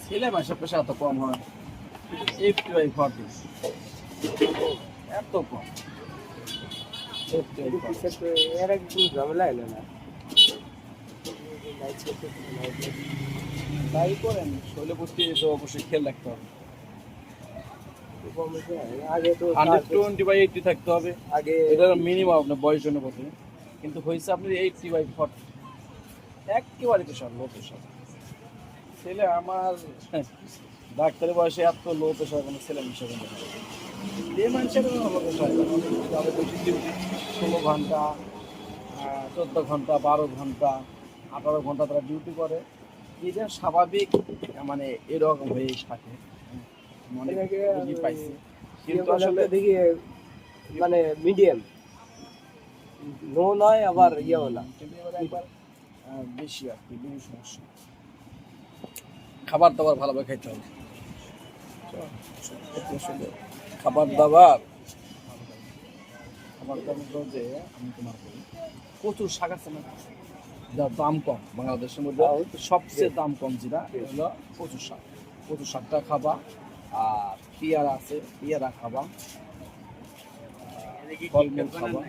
ছেলে মাসের পেশা এত কম হয়, 80/40 এত কম। এর একটু ঝামেলা এলো না। তাই করেন, শৈল প্রতি তো অবশ্যই খেয়াল রাখতে হবে। আগে তো 120/80 থাকতে হবে, আগে এটা মিনিমাম আপনার বয়স অনুপাতে। কিন্তু হয়েছে আপনি 80/40, একেবারে প্রেশার, লো প্রেশার। ছেলে আমার ডাক্তারের বয়সে এত লো প্রেশার কোনো ছেলে হিসেবে নেই। যে মানুষের লো প্রেশার, তাদের বেশি ডিউটি, 16 ঘন্টা, 14 ঘন্টা, 12 ঘন্টা, 18 ঘন্টা তারা ডিউটি করে, এটা স্বাভাবিক, মানে এরকম হয়ে থাকে। মনে বুঝি পাইছি, কিন্তু আসলে দেখি মানে মিডিয়াম নো নয় আবার ইয়েও না। কিন্তু এবারে একবার বেশি আর কি, বেশি সমস্যা। খাবার দাবার ভালোভাবে খাইতে হবে। আসলে খাবার দাবার যে আমি তোমার করি, প্রচুর শাক আছে না, যার দাম কম বাংলাদেশের মধ্যে, সবচেয়ে দাম কম যেটা হলো কচুর শাক। কচুর শাকটা খাবা, আর পেয়ারা আছে, পেয়ারা খাবা, ফলমূল খাবা।